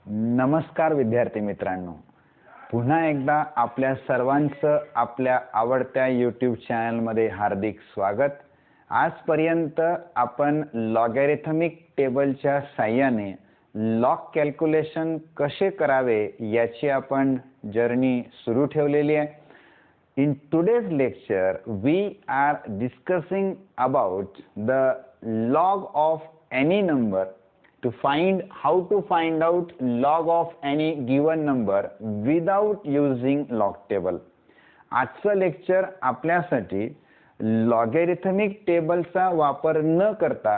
नमस्कार विद्यार्थी मित्रांनो, पुन्हा एकदा आपल्या सर्वांचं आपल्या आवडत्या यूट्यूब चॅनलमध्ये हार्दिक स्वागत. आजपर्यंत आपण लॉगॅरिथमिक टेबलच्या साहाय्याने लॉग कॅल्क्युलेशन कसे करावे याची आपण जर्नी सुरू ठेवलेली आहे. In today's lecture, we are discussing about the log of any number to find how to find out log of any given number without using log table. आजचं लेक्चर आपल्यासाठी logarithmic टेबलचा वापर न करता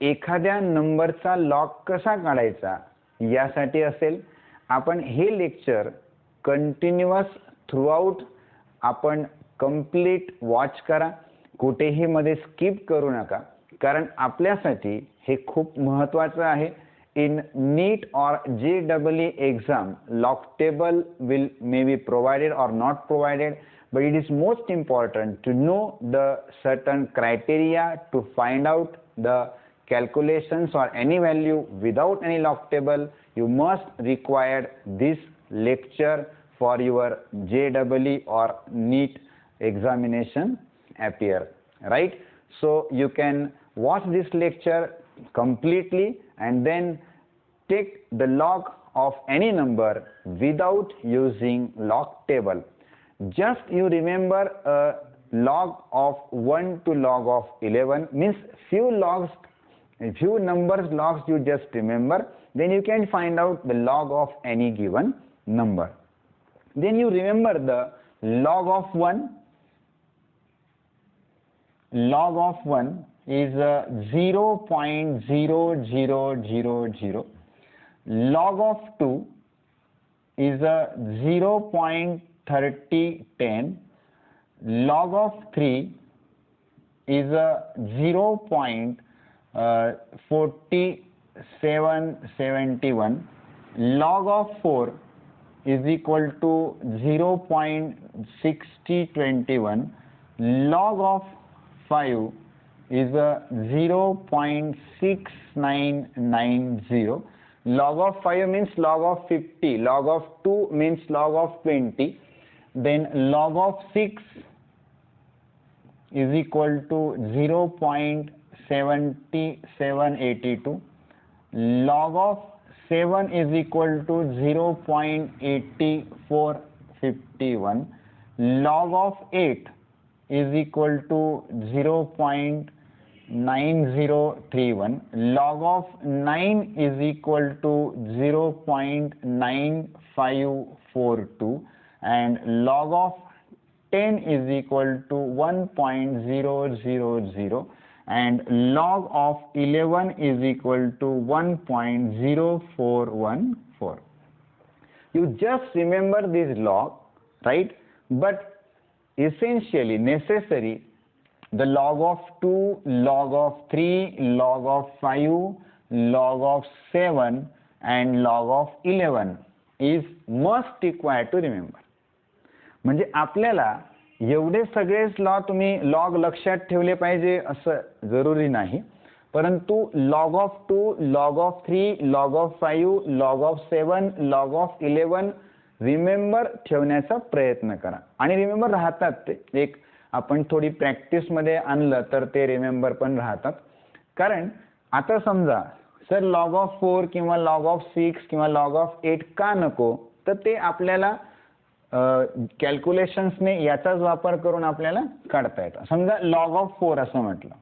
एखाद्या नंबरचा लॉग कसा काढायचा यासाठी असेल. आपण हे लेक्चर कंटिन्युअस थ्रूआउट आपण कंप्लीट वॉच करा, कुठेही मध्ये स्किप करू नका, कारण आपल्यासाठी हे खूप महत्त्वाचं आहे. इन नीट और JEE exam log table will may be provided और not provided, but it is most important to know the certain criteria to find out the calculations or any value without any log table. You must require this lecture for your JEE or NEET examination appear, right? So you can watch this lecture completely and then take the log of any number without using log table. Just you remember a log of 1 to log of 11 means few numbers logs you just remember, then you can find out the log of any given number. Then you remember the log of 1. Log of 1 is 0.0000. Log of 2 is 0.3010. Log of 3 is 0.4771. Log of 4 is equal to 0.6021. Log of 5 is 0.6990. Log of 5 means log of 50. Log of 2 means log of 20. Then log of 6 is equal to 0.7782. Log of 7 is equal to 0.8451. Log of 8 is equal to 0.9031. Log of 9 is equal to 0.9542 and log of 10 is equal to 1.000 and log of 11 is equal to 1.0414. You just remember this log, right? But essentially necessary the log of 2, log of 3, log of 5, log of 7 and log of 11 is must required to remember. म्हणजे आपल्याला एवढे सगळेच log लक्षात ठेवले पाहिजे असं जरुरी नाही, परंतु log of 2, log of 3, log of 5, log of 7, log of 11 remember ठेवण्याचा प्रयत्न करा. आणि रिमेंबर राहतात ते, एक आपण थोडी प्रॅक्टिस मध्ये आणलं तर ते रिमेंबर पण राहतात. कारण आता समजा सर लॉग ऑफ 4 किंवा लॉग ऑफ 6 किंवा लॉग ऑफ 8 का नको, तर ते आपल्याला कॅल्क्युलेशन्सने याचाच वापर करून आपल्याला काढता येतं. समजा लॉग ऑफ 4 असं म्हटलं,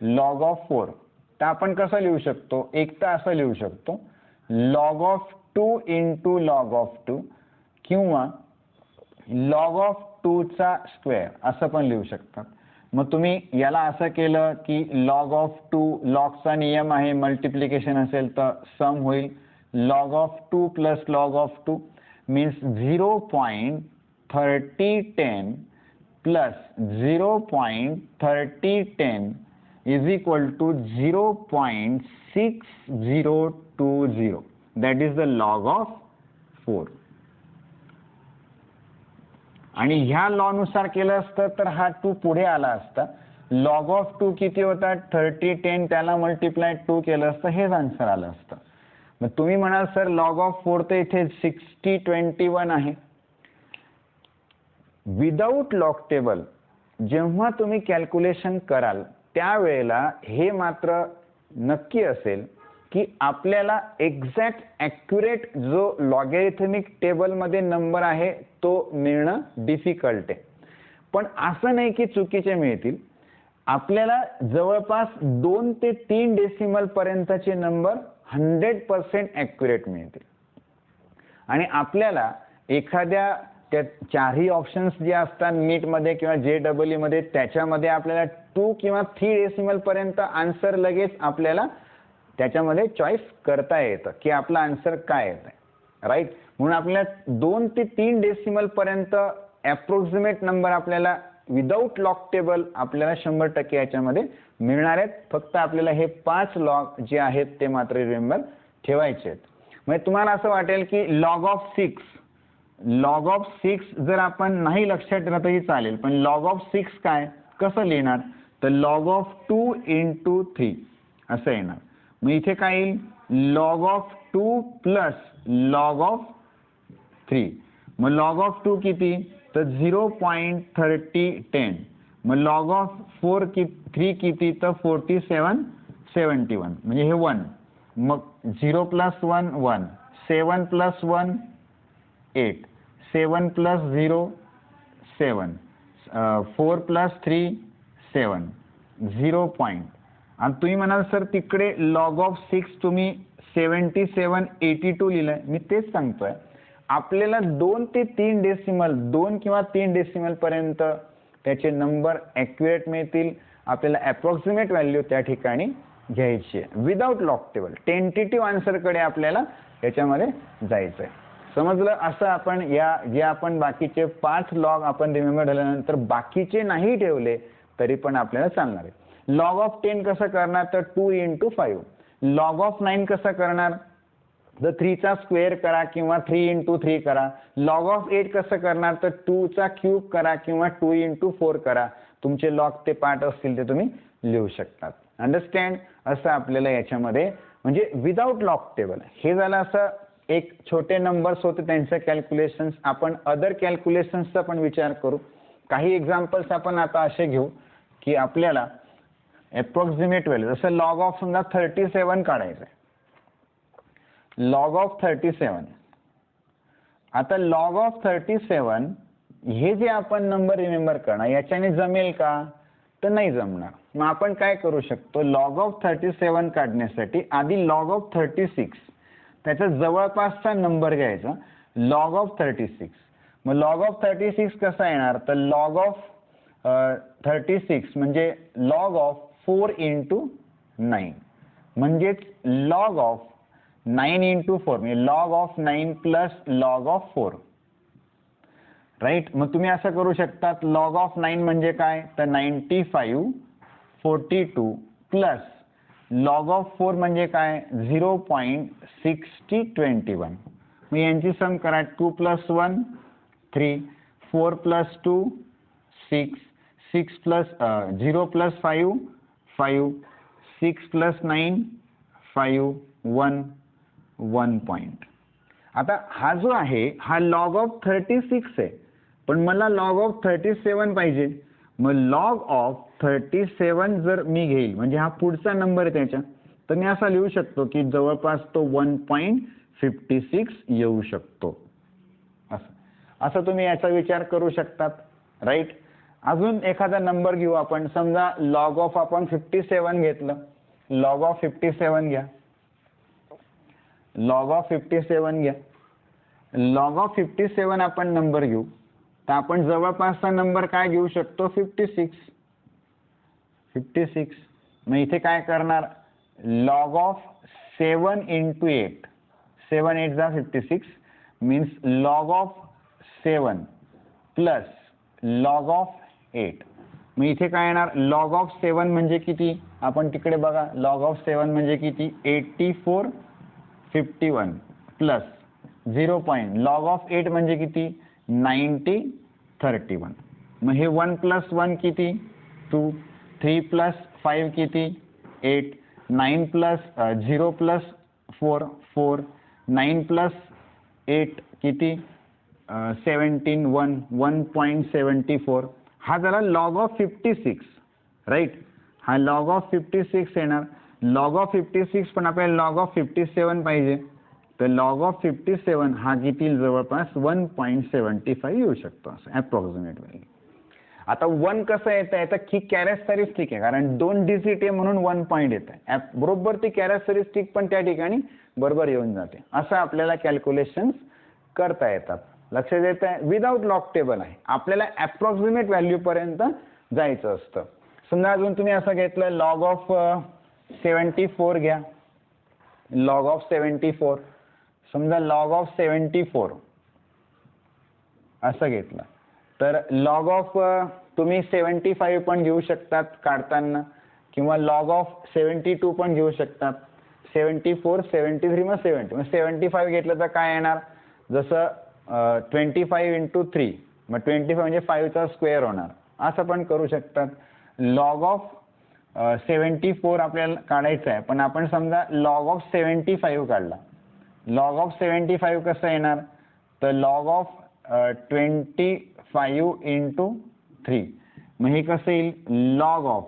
लॉग ऑफ 4 तर आपण कसं लिहू शकतो, एक तर असं लिहू शकतो log of 2 into log of 2 किंवा लॉग ऑफ 2 चा स्क्वेअर असं पण लिहू शकतात. मग तुम्ही याला असं केलं की लॉग ऑफ 2, लॉगचा नियम आहे मल्टिप्लिकेशन असेल तर सम होईल. Log of 2 plus log of 2 means 0.3010 plus 0.3010 is equal to 0.6020. that is the log of 4. आणि ह्या लॉ नुसार केलं असतं तर हा 2 पुढे आला असता. लॉग ऑफ 2 किती होता 3010, त्याला मल्टिप्लाय 2 केलं असतं, हेच आन्सर आलं असतं. मग तुम्ही म्हणाल सर लॉग ऑफ 4 तर इथे 6021 आहे. विदाऊट लॉग टेबल जेव्हा तुम्ही कॅल्क्युलेशन कराल त्यावेळेला हे मात्र नक्की असेल की आपल्याला एक्झॅक्ट ॲक्युरेट जो लॉगॅरिथमिक टेबलमध्ये नंबर आहे तो मिळणं डिफिकल्ट आहे. पण असं नाही की चुकीचे मिळतील. आपल्याला जवळपास 2 ते 3 डेसिमल पर्यंतचे नंबर 100% ॲक्युरेट मिळतील. आणि आपल्याला एखाद्या त्या चारही ऑप्शन्स जे असतात नीटमध्ये किंवा JEE मध्ये त्याच्यामध्ये आपल्याला 2 किंवा 3 डेसिमल पर्यंत आन्सर लगेच आपल्याला त्याच्यामध्ये चॉईस करता येतं की आपला आन्सर काय येतं, राईट. म्हणून आपल्याला 2 ते 3 डेसिमल पर्यंत अप्रॉक्सिमेट नंबर आपल्याला विदाऊट लॉग टेबल आपल्याला 100% याच्यामध्ये मिळणार आहेत. फक्त आपल्याला हे 5 लॉग जे आहेत ते मात्र रिमेंबर ठेवायचे आहेत. म्हणजे तुम्हाला असं वाटेल की लॉग ऑफ 6 जर आपण नाही लक्षात ठेवलं तरी चालेल, पण लॉग ऑफ 6 काय कसं लिहिणार, तर लॉग ऑफ 2 इंटू 3 असं येणार. मग इथे काय येईल, log of 2 plus log of 3. मग लॉग ऑफ 2 किती, तर 0.3010. मग लॉग ऑफ 3 किती, तर 4771 म्हणजे हे 1. मग 0 plus 1 1, 7 plus 1 8, 7 plus 0 7, 4 plus 3 7, 0 point. आणि तुम्ही म्हणाल सर तिकडे लॉग ऑफ 6 तुम्ही 7782 लिहिलंय. मी तेच सांगतोय आपल्याला 2 ते 3 डेसिमल 2 किंवा 3 डेसिमल पर्यंत त्याचे नंबर ॲक्युरेट मिळतील. आपल्याला अप्रॉक्सिमेट व्हॅल्यू त्या ठिकाणी घ्यायची आहे विदाऊट लॉग टेबल. टेंटेटिव्ह आन्सरकडे आपल्याला याच्यामध्ये जायचं आहे. समजलं. असं आपण जे आपण बाकीचे 5 लॉग आपण रिमेंबर झाल्यानंतर बाकीचे नाही ठेवले तरी पण आपल्याला चालणार आहे. लॉग ऑफ 10 कसं करणार, तर 2 इंटू 5. लॉग ऑफ 9 कसं करणार, तर 3 चा स्क्वेअर करा किंवा 3 इंटू 3 करा. लॉग ऑफ 8 कसं करणार, तर 2 चा क्यूब करा किंवा 2 इंटू 4 करा. तुमचे लॉग ते पार्ट असतील ते तुम्ही लिहू शकतात. अंडरस्टँड. असं आपल्याला याच्यामध्ये म्हणजे विदाऊट लॉग टेबल हे झालं. असं एक छोटे नंबर्स होते त्यांचे कॅल्क्युलेशन्स. आपण अदर कॅल्क्युलेशन्सचा पण विचार करू. काही एक्झाम्पल्स आपण आता असे घेऊ की आपल्याला अप्रॉक्सिमेट व्हॅल्यू जसं लॉग ऑफ समजा 37 काढायचं आहे. Log of 37. आता लॉग ऑफ 37 हे जे आपण नंबर रिमेंबर करणार याच्याने जमेल का, तर नाही जमणार. मग आपण काय करू शकतो, लॉग ऑफ 37 काढण्यासाठी आधी लॉग ऑफ 36 त्याचा जवळपासचा नंबर घ्यायचा, लॉग ऑफ 36. मग लॉग ऑफ 36 कसा येणार, तर लॉग ऑफ 36 म्हणजे लॉग ऑफ 4 इंटू 9 म्हणजेच लॉग ऑफ 9 इंटू 4 म्हणजे log of 9 plus log of 4, right. मग तुम्ही असं करू शकता, लॉग ऑफ 9 म्हणजे काय, तर 95 42 प्लस लॉग ऑफ 4 म्हणजे काय 0.6021. मग यांची सम करा, 2 plus 1 3, 4 plus 2 6, 6 plus 0 plus 5 5, 6 plus 9 5 1 1 point. आता हा जो आहे हा लॉग ऑफ 36 आहे, पण मला लॉग ऑफ 37 पाहिजे. मग लॉग ऑफ 37 जर मी घेईल म्हणजे हा पुढचा नंबर आहे त्याच्या, तर मी असा लिहू शकतो की जवळपास तो 1.56 येऊ शकतो. असं तुम्ही याचा विचार करू शकतात, राईट. अजून एखादा नंबर घेऊ आपण. समजा लॉग ऑफ आपण 57 घेतलं. लॉग ऑफ 57 घ्या. लॉग ऑफ 57 घ्या. लॉग ऑफ 57 आपण नंबर घेऊ तर आपण जवळपासचा नंबर काय घेऊ शकतो, 56. मग इथे काय करणार, लॉग ऑफ 7 इंटू 8. 7 8 जा 56 means log of 7 plus log of 8. मग इथे काय येणार, लॉग ऑफ 7 म्हणजे किती, आपण तिकडे बघा, लॉग ऑफ 7 म्हणजे किती 84 51 प्लस 0 पॉईंट. लॉग ऑफ 8 म्हणजे किती 90 31. मग हे 1 प्लस 1 किती 2, 3 प्लस 5 किती 8, 9 प्लस 0 प्लस 4 4 9 प्लस 8 किती 17 1 1.74 हा झाला लॉग ऑफ 56 राईट. हा लॉग ऑफ 56 येणार. लॉग ऑफ 56 पण आपल्याला लॉग ऑफ 57 पाहिजे, तर लॉग ऑफ 57 हा किती जवळपास 1.75 येऊ शकतो असं अप्रॉक्सिमेट व्हॅल्यू. आता 1 कसं येतं, याचा की कॅरेक्टरिस्टिक आहे कारण 2 डिजिट आहे म्हणून 1 पॉईंट येत आहे. बरोबर ती कॅरेक्टरिस्टिक पण त्या ठिकाणी बरोबर येऊन जाते. असं आपल्याला कॅल्क्युलेशन्स करता येतात. लक्षात येत आहे. विदाउट लॉग टेबल आहे, आपल्याला अप्रॉक्सिमेट व्हॅल्यू पर्यंत जायचं असतं. समजा अजून तुम्ही असं घेतलं लॉग ऑफ 74 घ्या. लॉग ऑफ 74 समजा लॉग ऑफ 74 असं घेतलं तर लॉग ऑफ तुम्ही 75 पण घेऊ शकतात काढताना किंवा लॉग ऑफ 72 पण घेऊ शकतात. 74 73 मग 70 मग 75 घेतलं तर काय येणार, जसं 25 इंटू 3 मग 25 म्हणजे 5चा स्क्वेअर होणार, असं पण करू शकतात. लॉग ऑफ 74 आपल्याला काढायचं आहे पण आपण समजा लॉग ऑफ 75 काढला. लॉग ऑफ 75 कसं येणार, तर लॉग ऑफ 25 इंटू 3 मग हे कसं येईल log of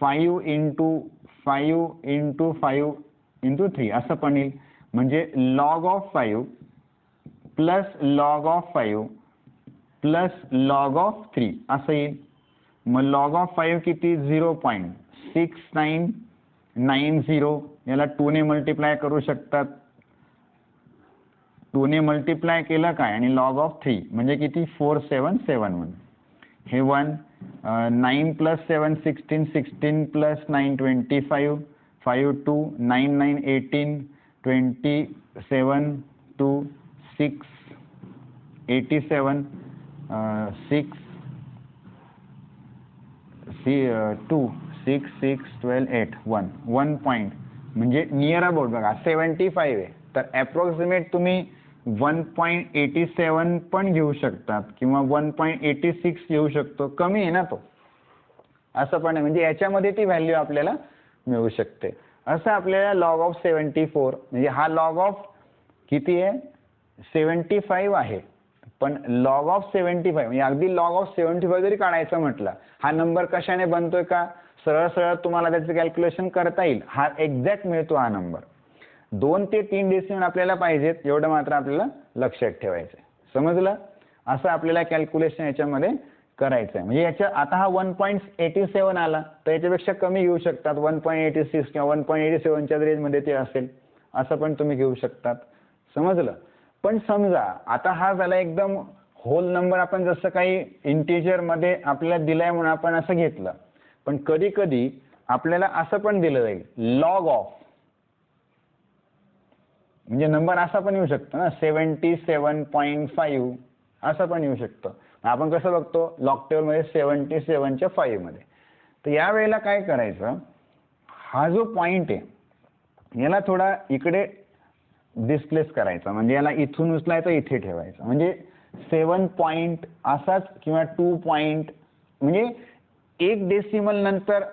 5 into 5 into 5 into 3 असं पण येईल. म्हणजे log of 5 plus log of 5 plus log of 3 असं येईल. मग लॉग ऑफ 5 किती 0.6990 याला 2 ने मल्टिप्लाय करू शकतात. 2 ने मल्टिप्लाय केलं काय आणि लॉग ऑफ 3 म्हणजे किती 4771 हे 1 9 प्लस 7 16 16 प्लस 9 25 5 2 9 9 18 27 2 6 87 6 2 6 6 12 8 1 पॉईंट म्हणजे नियर अबाउट बघा 75 आहे तर अप्रॉक्सिमेट तुम्ही 1.87 पण घेऊ शकतात किंवा 1.86 घेऊ शकतो. कमी आहे ना तो, असं पण आहे. म्हणजे याच्यामध्ये ती व्हॅल्यू आपल्याला मिळू शकते. असं आपल्याला लॉग ऑफ 74 म्हणजे हा लॉग ऑफ किती आहे 75 आहे पण लॉग ऑफ 75 म्हणजे अगदी लॉग ऑफ 75 जरी काढायचं म्हटलं हा नंबर कशाने बनतोय का सरळ सरळ तुम्हाला त्याचं कॅल्क्युलेशन करता येईल. हा एक्झॅक्ट मिळतो हा नंबर. 2 ते 3 डेसिमल आपल्याला पाहिजेत एवढं मात्र आपल्याला लक्षात ठेवायचं. समजलं. असं आपल्याला कॅल्क्युलेशन याच्यामध्ये करायचं आहे. म्हणजे याच्या आता हा 1.87 आला तर याच्यापेक्षा कमी घेऊ शकतात 1.86 किंवा 1.87च्या रेंजमध्ये ते असेल असं पण तुम्ही घेऊ शकतात. समजलं. पण समजा आता हा झाला एकदम होल नंबर, आपण जसं काही इंटिजर मध्ये आपल्याला दिलाय म्हणून आपण असं घेतलं. पण कधी कधी आपल्याला असं पण दिलं जाईल लॉग ऑफ म्हणजे नंबर असा पण येऊ शकतो ना 77.5 असं पण येऊ शकतं. आपण कसं बघतो लॉग टेबलमध्ये 77च्या 5 मध्ये. तर या वेळेला काय करायचं, हा जो पॉइंट आहे याला थोडा इकडे डिस्प्लेस करायचा म्हणजे याला इथून उचलायचं इथे ठेवायचं म्हणजे 7 पॉइंट असाच किंवा 2 पॉइंट म्हणजे 1 डेसिमल नंतर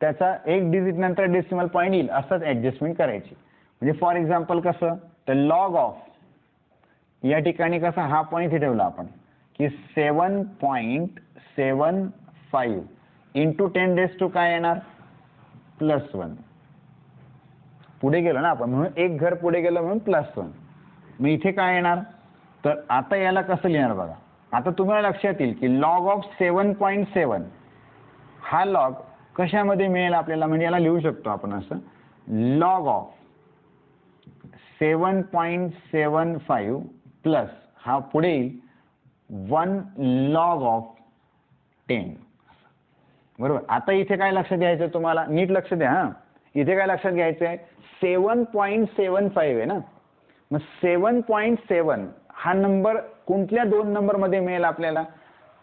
त्याचा 1 डिजिट नंतर डेसिमल पॉइंट येईल असंच ऍडजस्टमेंट करायची. म्हणजे फॉर एक्झाम्पल कसं तर लॉग ऑफ या ठिकाणी कसा हा पॉइंट इथे ठेवला आपण की 7.75 इंटू 10 रेज टू काय येणार +1. पुढे गेलो ना आपण म्हणून एक घर पुढे गेलं म्हणून +1. मग इथे काय येणार तर आता याला कसं लिहिणार बघा. आता तुम्हाला लक्षात येईल की लॉग ऑफ 7.7 हा लॉग कशामध्ये मिळेल आपल्याला म्हणजे याला लिहू शकतो आपण असं लॉग ऑफ 7.75 प्लस हा पुढे येईल 1 लॉग ऑफ 10. बरोबर. आता इथे काय लक्षात घ्यायचं तुम्हाला नीट लक्ष द्या हा. इथे काय लक्षात घ्यायचं आहे 7.75 आहे ना. मग 7.7 हा नंबर कोणत्या 2 नंबर मध्ये मिळेल आपल्याला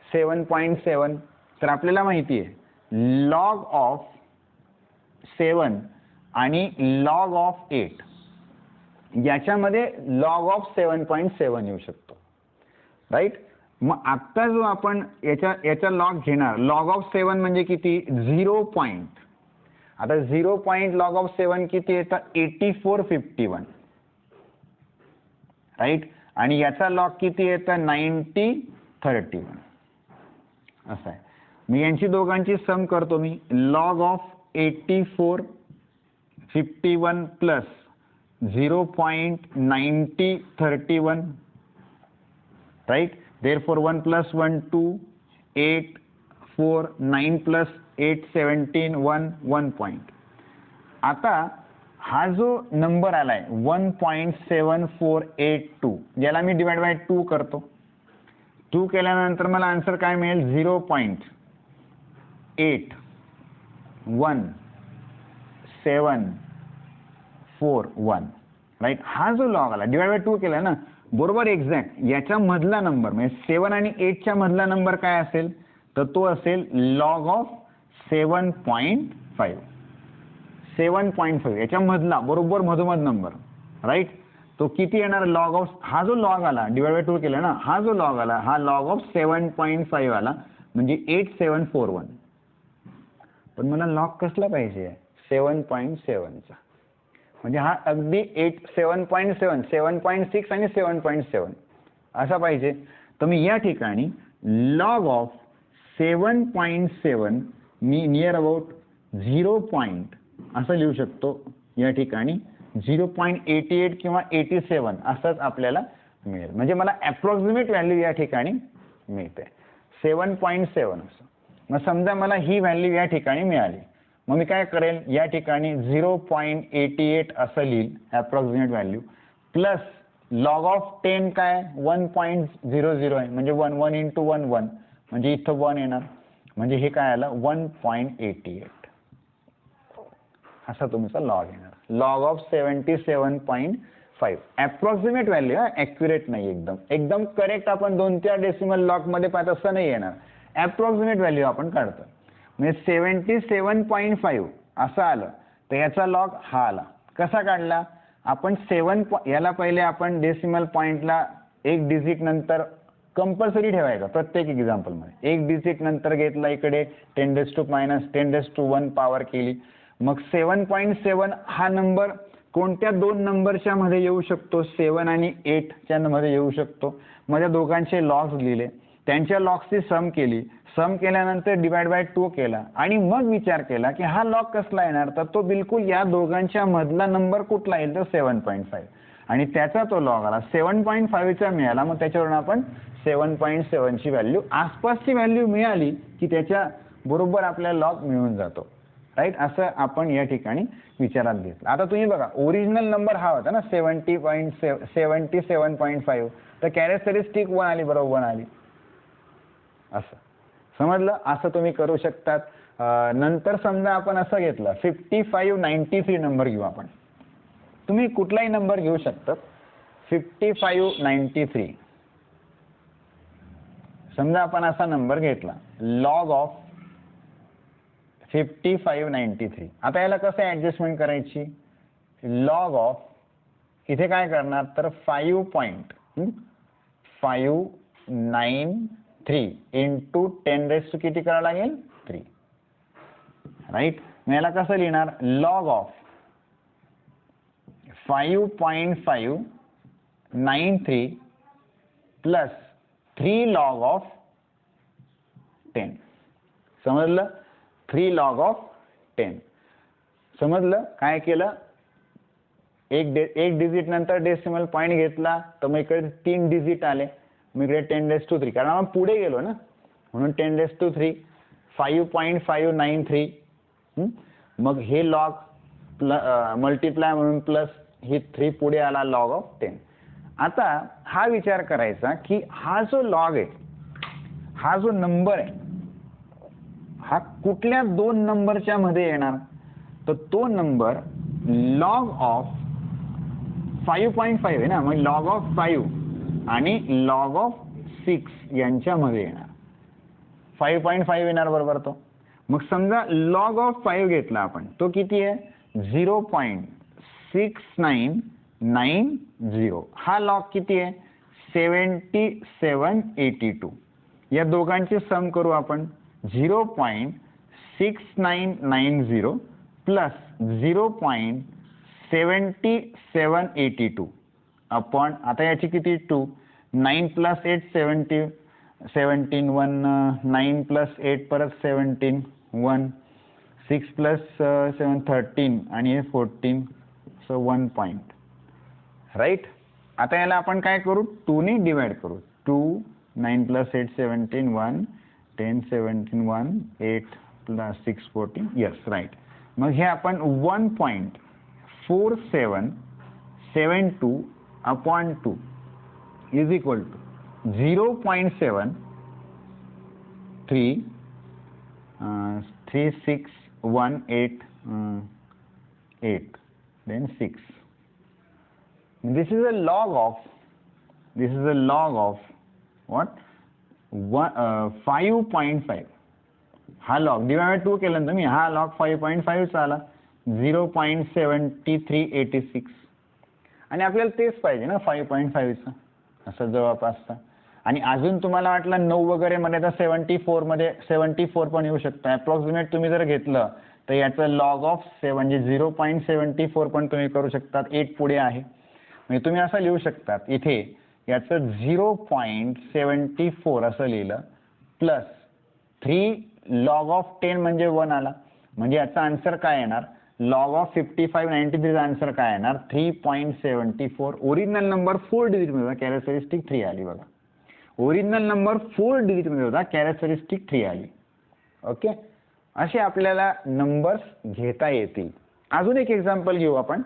7.7 तर आपल्याला माहिती आहे लॉग ऑफ 7 आणि लॉग ऑफ 8 याच्यामध्ये लॉग ऑफ 7.7 येऊ शकतो राईट. मग आता जो आपण याचा लॉग घेणार लॉग ऑफ 7 म्हणजे किती 0. आता 0. log ऑफ 7 किती येतं 8451 राईट, आणि याचा लॉग किती येतं 9031 असं आहे. मी यांची दोघांची सम करतो मी. Log of 8451 plus 0.9031 right. therefore 1 plus 1 2 8 4 9 plus 8 17 1 point. आता हा जो नंबर आलाय 1.7482 ज्याला मी डिवाइड बाय 2 करतो. 2 केल्यानंतर मला आन्सर काय मिळेल 0.8171 राईट. हा जो लॉग आला डिवाइड बाय 2 केला ना बरोबर एक्झॅक्ट याच्या मधला नंबर म्हणजे 7 आणि 8 च्या मधला नंबर काय असेल तर तो असेल लॉग ऑफ 7.5. 7.5 याच्या मधला बरोबर मधोमध नंबर राईट. तो किती येणार लॉग ऑफ हा जो लॉग आला डिवाइड बाय 2 केला ना हा जो लॉग आला हा लॉग ऑफ 7.5 आला म्हणजे 8741. पण मला लॉग कसला पाहिजे 7.7 चा म्हणजे हा अगदी 7.7 7.6 आणि 7.7 असा पाहिजे. तर मी या ठिकाणी log of 7.7 me near about 0. असं लिहू शकतो या ठिकाणी 0.88 किंवा 87 असंच आपल्याला मिळेल. म्हणजे मला अप्रॉक्सिमेट व्हॅल्यू या ठिकाणी मिळते 7.7 असं. मग समजा मला ही व्हॅल्यू या ठिकाणी मिळाली मग मी काय करेल या ठिकाणी 0.88 असं लिहिल approximate value plus log of 10 काय 1.00 आहे म्हणजे 1 into 1 1 म्हणजे इथं 1 येणार म्हणजे हे काय आलं 1.88 असा तुमचा लॉग येणार. Log of 77.5 approximate value accurate नाही एकदम करेक्ट आपण 2-4 डेसिमल लॉग मध्ये पाहत असं नाही येणार. अप्रॉक्सिमेट व्हॅल्यू आपण काढतो म्हणजे 77.5 असं आलं तर याचा लॉग हा आला. कसा काढला आपण 7 याला पहिले आपण डेसिमल पॉइंटला एक डिजिट नंतर कंपल्सरी ठेवायचा प्रत्येक एक्झाम्पल मध्ये एक डिजिट नंतर घेतला इकडे 10⁻⁻1 पॉवर केली मग 7.7 हा नंबर कोणत्या दोन नंबरच्या मध्ये येऊ शकतो 7 आणि 8 च्या मध्ये येऊ शकतो. माझ्या दोघांचे लॉग्स लिहिले त्यांच्या लॉग्सची सम केली सम केल्यानंतर डिवाइड बाय 2 केला आणि मग विचार केला की हा लॉग कसला येणार तर तो बिलकुल या दोघांच्या मधला नंबर कुठला येईल तर 7.5 आणि त्याचा तो लॉग आला 7.5 चा मिळाला. मग त्याच्यावरून आपण 7.7 ची व्हॅल्यू आसपासची व्हॅल्यू मिळाली की त्याच्या बरोबर आपल्याला लॉग मिळून जातो राईट. असं आपण या ठिकाणी विचारात घेतलं. आता तुम्ही बघा ओरिजिनल नंबर हा होता ना 77.5 तर कॅरेक्टरिस्टिक 1 आली बरोबर 1 आली असं समजलं. असं तुम्ही करू शकतात. नंतर समजा आपण असं घेतलं 5593 नंबर घेऊ आपण. तुम्ही कुठलाही नंबर घेऊ शकतात 5593 समजा आपण असा नंबर घेतला लॉग ऑफ 5593. आता याला कसं ऍडजस्टमेंट करायची लॉग ऑफ इथे काय करणार तर 5.593 इंटू 10 किती करावं लागेल 3 राईट. मग याला कसं लिहिणार log of 5.593 plus 3 log of 10 समजलं 3 लॉग ऑफ 10 समजलं. काय केलं एक डिजिट नंतर डेसिमल पॉइंट घेतला तर मग इकडे 3 डिजिट आले मग इकडे 10⁻³ कारण आपण पुढे गेलो ना म्हणून 10⁻³ 5.593 मग हे लॉग मल्टिप्लाय म्हणून प्लस ही 3 पुढे आला लॉग ऑफ 10. आता हा विचार करायचा की हा जो लॉग आहे हा जो नंबर आहे हा कुठल्या दोन नंबरच्या मध्ये येणार तर तो नंबर लॉग ऑफ 5.5 आहे ना मग लॉग ऑफ 5 आणि लॉग ऑफ 6 यांच्यामध्ये येणार 5.5 येणार बरोबर तो. मग समजा लॉग ऑफ 5 घेतला आपण तो किती आहे 0.6990 हा लॉग किती आहे 7782. या दोघांची सम करू आपण 0.6990 प्लस 0.7782 अपॉन, आता याची किती 2, 9 प्लस 8 17, 1 9 प्लस 8 परत 17 1 6 प्लस 7 13 आणि हे 14, सो 1 पॉइंट, राईट. आता याला आपण काय करू, 2 ने डिवाइड करू. 2 9 प्लस 8 17 1 10 17 1 8 प्लस 6 14, यस राईट. मग हे आपण 1.4772 upon 2 is equal to 0.733618 then 6. This is a log of what 5.5. हा लॉग डिवाइड 2 केलं ना तुम्ही, हा लॉग 5.5 चा आला, 0.7386. आणि आपल्याला तेच पाहिजे ना 5.5चं, असं जवळपासचा. आणि अजून तुम्हाला वाटलं 9 वगैरे मध्ये, तर 74 मध्ये 74 पण येऊ शकतं. अप्रॉक्सिमेट तुम्ही जर घेतलं तर याचं लॉग ऑफ म्हणजे 0.74 पण तुम्ही करू शकतात. 8 पुढे आहे म्हणजे तुम्ही असं लिहू शकतात, इथे याचं 0.74 असं लिहिलं, प्लस 3 लॉग ऑफ 10 म्हणजे 1 आला. म्हणजे याचा आन्सर काय येणार, लॉग ऑफ 5593 चा आन्सर काय येणार 3.74. ओरिजिनल नंबर 4 डिजिट मध्ये होता, कॅरेक्टरिस्टिक 3 आली बघा. ओरिजिनल नंबर 4 डिजिट मध्ये होता, कॅरेक्टरिस्टिक 3 आली. ओके, असे आपल्याला नंबर्स घेता येतील. अजून एक एक्झाम्पल घेऊ आपण,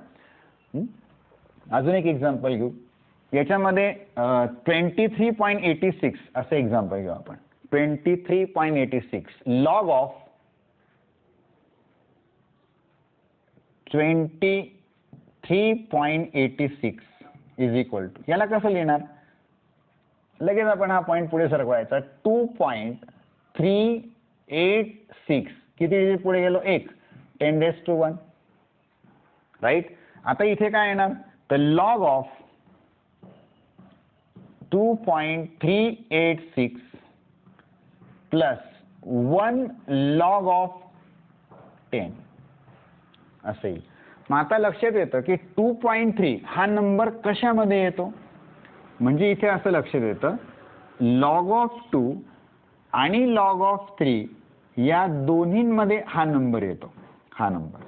याच्यामध्ये 23.86 असं एक्झाम्पल घेऊ आपण. 23.86 log of 23.86 is equal to, याला कसं लिहिणार, लगेच आपण हा पॉइंट पुढे सरकवायचा. 2.386 किती पुढे गेलो, 1 10⁻⁴ राईट. आता इथे काय येणार, तर log of 2.386 plus 1 log of 10 असं येईल. मग आता लक्षात येतं की 2.3 हा नंबर कशामध्ये येतो, म्हणजे इथे असं लक्षात येतं लॉग ऑफ 2 आणि लॉग ऑफ 3 या दोन्हींमध्ये हा नंबर येतो, हा नंबर.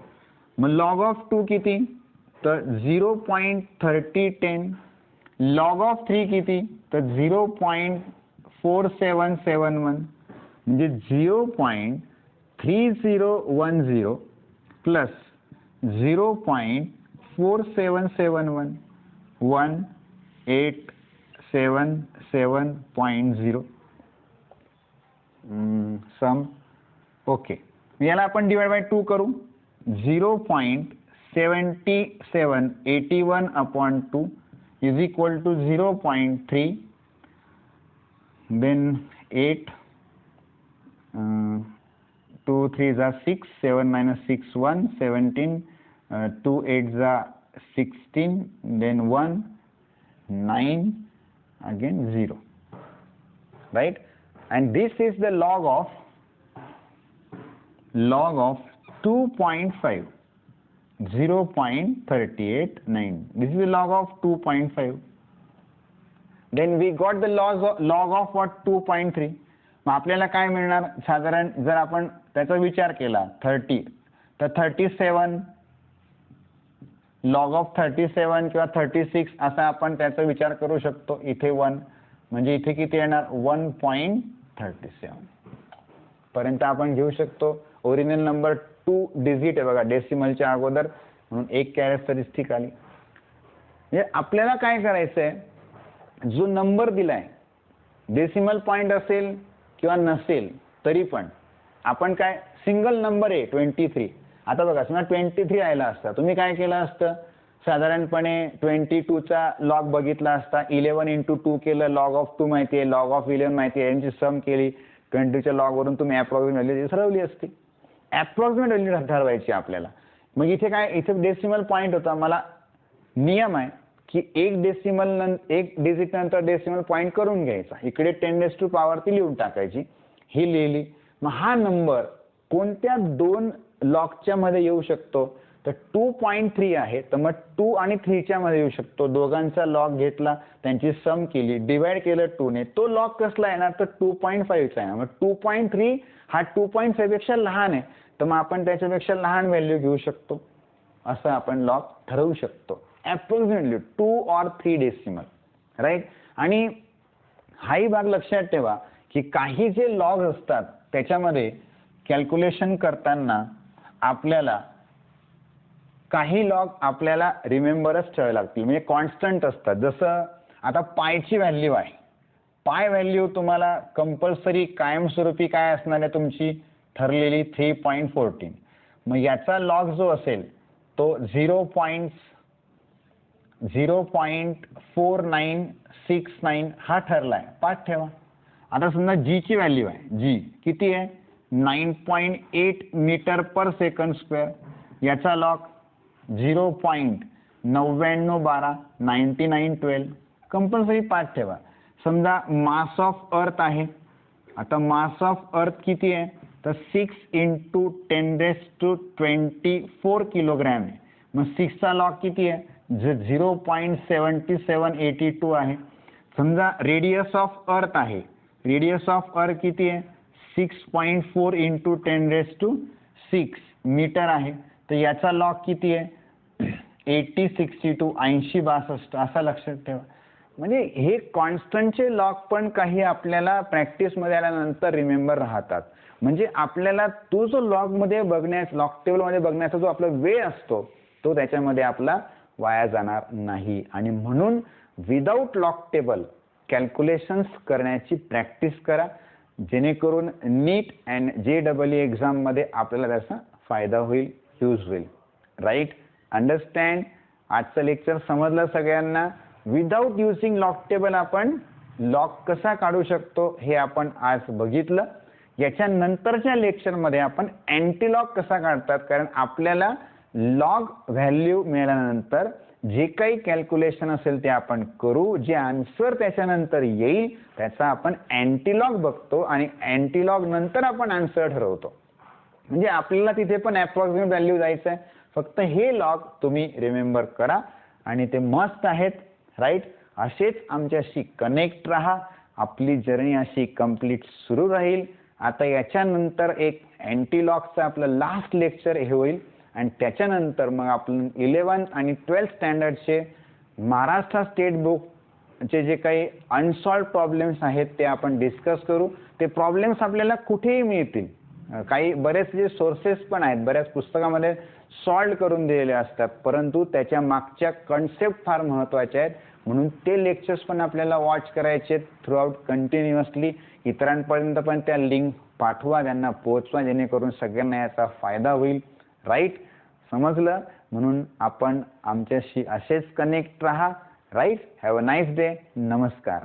मग लॉग ऑफ 2 किती, तर 0.3010, लॉग ऑफ 3 किती, तर 0.4771, म्हणजे 0.3010 प्लस 0.4771 1877.0 सम. ओके, याला आपण डिवाइड बाय 2 करू. 0.7781 upon 2 is equal to 0.3, then 8 2 3 जा 6, 7 minus 6 1 17, 2 8 जा 16, then 1 9 again 0, right. And this is the log of 2.5, 0.389. This is the log of 2.5. Then we got the log of what, 2.3. मग आपल्याला काय मिळणार, साधारण जर आपण त्याचा विचार केला 30, तर 37 लॉग ऑफ 37 किंवा 36 असा आपण त्याचा विचार करू शकतो. इथे 1 म्हणजे इथे किती येणार 1.37 पर्यंत आपण घेऊ शकतो. ओरिजिनल नंबर 2 डिजिट आहे बघा, डेसिमलच्या अगोदर, म्हणून एक कॅरेक्टरिस्टिक आली. म्हणजे आपल्याला काय करायचंय, जो नंबर दिलाय डेसिमल पॉइंट असेल किंवा नसेल तरी पण आपण काय, सिंगल नंबर आहे 23. आता बघा समजा 23 आला असता, तुम्ही काय केलं असतं, साधारणपणे 22चा लॉग बघितला असता, 11 into 2 केलं, लॉग ऑफ 2 माहिती आहे, लॉग ऑफ 11 माहिती आहे, यांची सम केली, 20च्या लॉग वरून तुम्ही अप्रॉक्सिमेट व्हॅल्यू ठरवली असती. अप्रॉक्सिमेट व्हॅल्यू ठरवायची आपल्याला. मग इथे काय, इथे डेसिमल पॉइंट होता, मला नियम आहे की एक डिजिट नंतर डेसिमल पॉइंट करून घ्यायचा, इकडे 10⁻⁴ ती लिहून टाकायची, ही लिहिली. मग हा नंबर कोणत्या 2 लॉगच्या मध्ये येऊ शकतो, तर 2.3 आहे, तर मग 2 आणि 3 च्या मध्ये येऊ शकतो. दोघांचा लॉग घेतला, त्यांची सम केली, डिवाइड केलं 2 ने, तो लॉग कसला येणार, तर 2.5 चा येणार. मग 2.3 हा 2.5 पेक्षा लहान आहे, तर मग आपण त्याच्यापेक्षा लहान व्हॅल्यू घेऊ शकतो. असं आपण लॉग ठरवू शकतो. Approximately 2 or 3 decimal, right. आणि हाही भाग लक्षात ठेवा की काही जे लॉग असतात त्याच्यामध्ये कॅल्क्युलेशन करताना आपल्याला काही लॉग आपल्याला रिमेंबरच ठेवावे लागतील, म्हणजे कॉन्स्टंट असतात. जसं आता पायची व्हॅल्यू आहे, पाय व्हॅल्यू तुम्हाला कंपल्सरी कायमस्वरूपी काय असणार आहे तुमची ठरलेली 3.14. मग याचा लॉग जो असेल तो 0.4969 हा ठरलाय, 5 ठेवा. आता समजा जी ची व्हॅल्यू आहे, जी किती आहे 9.8 मीटर पर सेकंड स्क्वेअर, याचा लॉग 0.9912 कंपल्सरी 5 ठेवा. समजा मास ऑफ अर्थ आहे, आता मास ऑफ अर्थ किती आहे, तर 6 × 10⁻24 किलोग्रॅम आहे. मग 6 चा लॉग किती आहे, 0.7782 आहे. समजा रेडियस ऑफ अर्थ आहे, रेडियस ऑफ अर्थ किती आहे 6.4 × 10⁻6 मीटर आहे, तर याचा लॉग किती आहे 8062 असा लक्षात ठेवा. म्हणजे हे कॉन्स्टंटचे लॉग पण काही आपल्याला प्रॅक्टिसमध्ये आल्यानंतर रिमेंबर राहतात. म्हणजे आपल्याला तो जो लॉग टेबलमध्ये बघण्याचा जो आपला वेळ असतो तो त्याच्यामध्ये आपला वाया जाणार नाही. आणि म्हणून विदाऊट लॉग टेबल कॅल्क्युलेशन्स करण्याची प्रॅक्टिस करा, जेणेकरून नीट अँड JEE एक्झाममध्ये आपल्याला त्याचा फायदा होईल, यूज होईल. Right, understand. आजचं लेक्चर समजलं सगळ्यांना. विदाऊट युजिंग लॉग टेबल आपण लॉग कसा काढू शकतो हे आपण आज बघितलं. याच्या नंतरच्या लेक्चरमध्ये आपण अँटीलॉग कसा काढतात, कारण आपल्याला लॉग व्हॅल्यू मिळाल्यानंतर जे काही कॅल्क्युलेशन असेल ते आपण करू, जे आन्सर त्याच्यानंतर येईल त्याचा आपण अँटीलॉग बघतो आणि अँटीलॉग नंतर आपण आन्सर ठरवतो. म्हणजे आपल्याला तिथे पण अप्रॉक्सिमेट व्हॅल्यू जायचं आहे. फक्त हे लॉग तुम्ही रिमेंबर करा आणि ते मस्त आहेत, राईट. असेच आमच्याशी कनेक्ट राहा, आपली जर्नी अशी कंप्लीट सुरू राहील. आता याच्यानंतर एक अँटीलॉगचं आपलं लास्ट लेक्चर हे होईल आणि त्याच्यानंतर मग आपण 11th आणि 12th स्टँडर्डचे महाराष्ट्र स्टेट बुकचे जे काही अनसॉल्व्ड प्रॉब्लेम्स आहेत ते आपण डिस्कस करू. ते प्रॉब्लेम्स आपल्याला कुठेही मिळतील, काही बरेच जे सोर्सेस पण आहेत, बऱ्याच पुस्तकामध्ये सॉल्व्ह करून दिलेले असतात, परंतु त्याच्या मागच्या कन्सेप्ट फार महत्त्वाच्या आहेत. म्हणून ते लेक्चर्स पण आपल्याला वॉच करायचे थ्रूआउट कंटिन्युअसली. इतरांपर्यंत पण त्या लिंक पाठवा, त्यांना पोहोचवा, जेणेकरून सगळ्यांना याचा फायदा होईल. राईट, समजलं. म्हणून आपण आमच्याशी असेच कनेक्ट राहा. Right, have a nice day. नमस्कार.